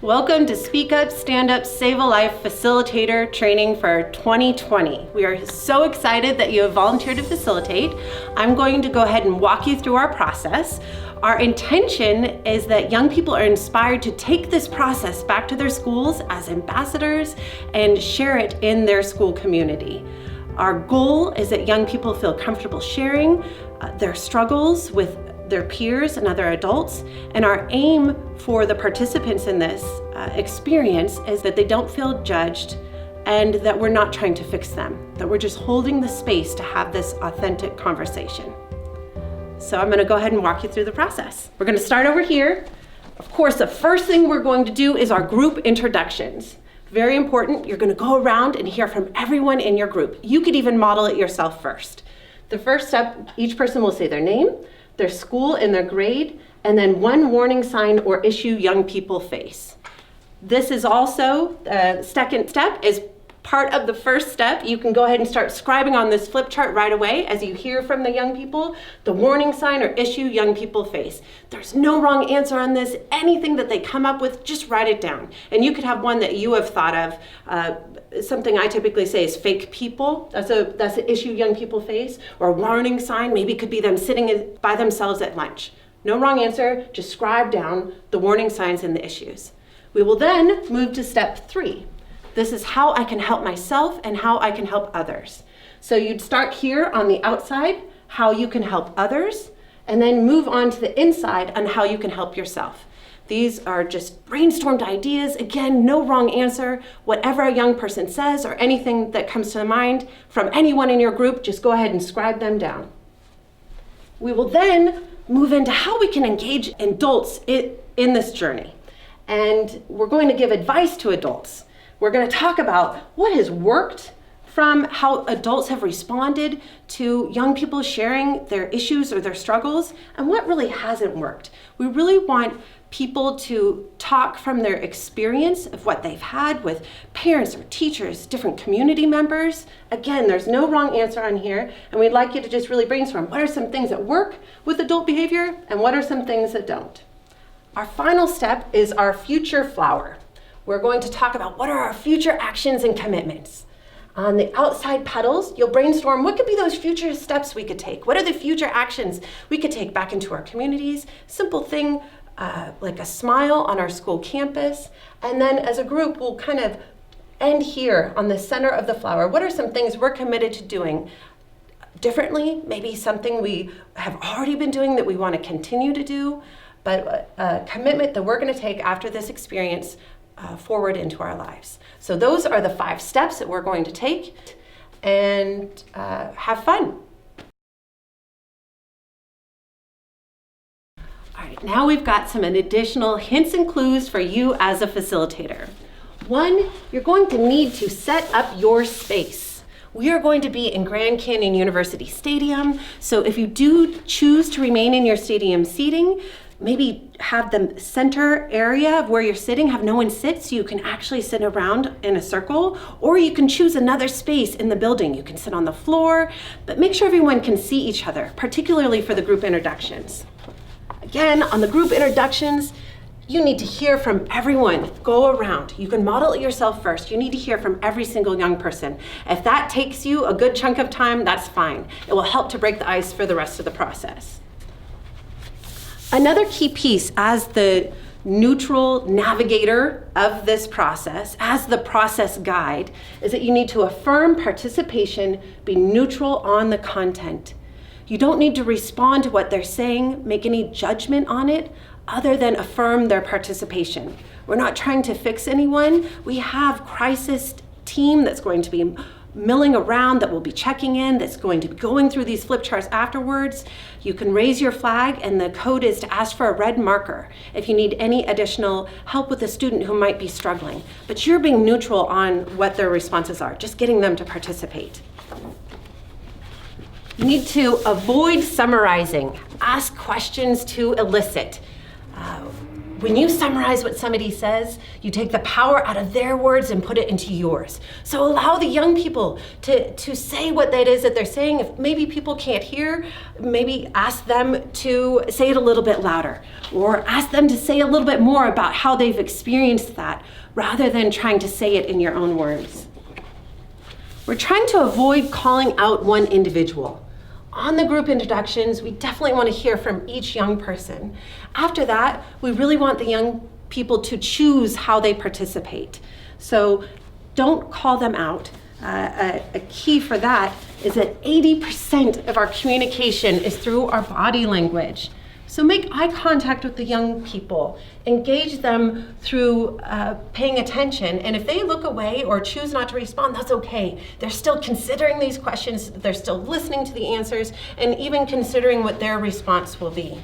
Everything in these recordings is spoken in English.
Welcome to Speak Up, Stand Up, Save a Life Facilitator training for 2020. We are so excited that you have volunteered to facilitate. I'm going to go ahead and walk you through our process. Our intention is that young people are inspired to take this process back to their schools as ambassadors and share it in their school community. Our goal is that young people feel comfortable sharing their struggles with their peers and other adults, and our aim for the participants in this experience is that they don't feel judged and that we're not trying to fix them, that we're just holding the space to have this authentic conversation. So I'm going to go ahead and walk you through the process. We're going to start over here. Of course, the first thing we're going to do is our group introductions. Very important. You're going to go around and hear from everyone in your group. You could even model it yourself first. The first step, each person will say their name, their school and their grade, and then one warning sign or issue young people face. This is also, the second step is part of the first step. You can go ahead and start scribing on this flip chart right away as you hear from the young people, the warning sign or issue young people face. There's no wrong answer on this. Anything that they come up with, just write it down. And you could have one that you have thought of. Something I typically say is fake people. That's an issue young people face. Or a warning sign, maybe it could be them sitting by themselves at lunch. No wrong answer, just scribe down the warning signs and the issues. We will then move to step 3. This is how I can help myself and how I can help others. So you'd start here on the outside, how you can help others, and then move on to the inside on how you can help yourself. These are just brainstormed ideas. Again, no wrong answer. Whatever a young person says or anything that comes to mind from anyone in your group, just go ahead and scribe them down. We will then move into how we can engage adults in this journey. And we're going to give advice to adults. We're going to talk about what has worked from how adults have responded to young people sharing their issues or their struggles, and what really hasn't worked. We really want people to talk from their experience of what they've had with parents or teachers, different community members. Again, there's no wrong answer on here, and we'd like you to just really brainstorm. What are some things that work with adult behavior, and what are some things that don't? Our final step is our future flower. We're going to talk about what are our future actions and commitments. On the outside petals, you'll brainstorm what could be those future steps we could take. What are the future actions we could take back into our communities? Simple thing like a smile on our school campus. And then as a group, we'll kind of end here on the center of the flower. What are some things we're committed to doing differently? Maybe something we have already been doing that we want to continue to do, but a commitment that we're going to take after this experience forward into our lives. So those are the 5 steps that we're going to take, and have fun. All right, now we've got some additional hints and clues for you as a facilitator. 1, you're going to need to set up your space. We are going to be in Grand Canyon University Stadium, so if you do choose to remain in your stadium seating, maybe have the center area of where you're sitting, have no one sit, so you can actually sit around in a circle, or you can choose another space in the building. You can sit on the floor, but make sure everyone can see each other, particularly for the group introductions. Again, on the group introductions, you need to hear from everyone. Go around. You can model it yourself first. You need to hear from every single young person. If that takes you a good chunk of time, that's fine. It will help to break the ice for the rest of the process. Another key piece as the neutral navigator of this process, as the process guide, is that you need to affirm participation, be neutral on the content. You don't need to respond to what they're saying, make any judgment on it, other than affirm their participation. We're not trying to fix anyone. We have crisis team that's going to be milling around, that will be checking in, that's going to be going through these flip charts afterwards. You can raise your flag, and the code is to ask for a red marker if you need any additional help with a student who might be struggling. But you're being neutral on what their responses are, just getting them to participate. You need to avoid summarizing. Ask questions to elicit. When you summarize what somebody says, you take the power out of their words and put it into yours. So allow the young people to say what that is that they're saying. If maybe people can't hear, maybe ask them to say it a little bit louder, or ask them to say a little bit more about how they've experienced that, rather than trying to say it in your own words. We're trying to avoid calling out one individual. On the group introductions, we definitely want to hear from each young person. After that, we really want the young people to choose how they participate. So don't call them out. A key for that is that 80% of our communication is through our body language. So make eye contact with the young people, engage them through paying attention, and if they look away or choose not to respond, that's okay. They're still considering these questions, they're still listening to the answers, and even considering what their response will be.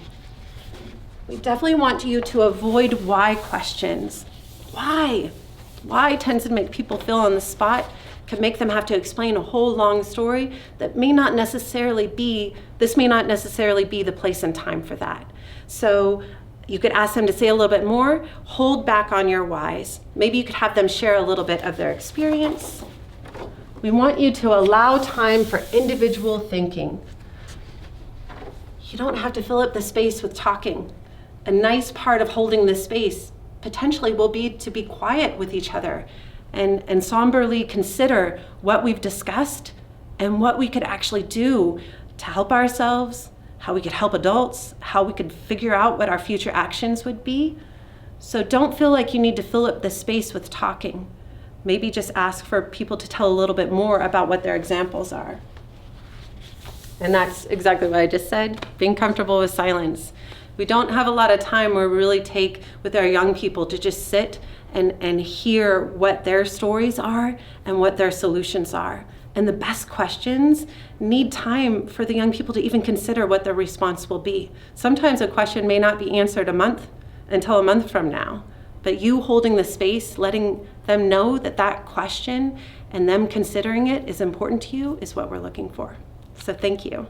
We definitely want you to avoid why questions. Why? Why tends to make people feel on the spot, can make them have to explain a whole long story that may not necessarily be the place and time for that. So you could ask them to say a little bit more, hold back on your whys. Maybe you could have them share a little bit of their experience. We want you to allow time for individual thinking. You don't have to fill up the space with talking. A nice part of holding this space potentially will be to be quiet with each other and somberly consider what we've discussed and what we could actually do to help ourselves, how we could help adults, how we could figure out what our future actions would be. So don't feel like you need to fill up the space with talking. Maybe just ask for people to tell a little bit more about what their examples are. And that's exactly what I just said, being comfortable with silence. We don't have a lot of time where we really take with our young people to just sit and hear what their stories are and what their solutions are. And the best questions need time for the young people to even consider what their response will be. Sometimes a question may not be answered until a month from now, but you holding the space, letting them know that that question and them considering it is important to you is what we're looking for. So thank you.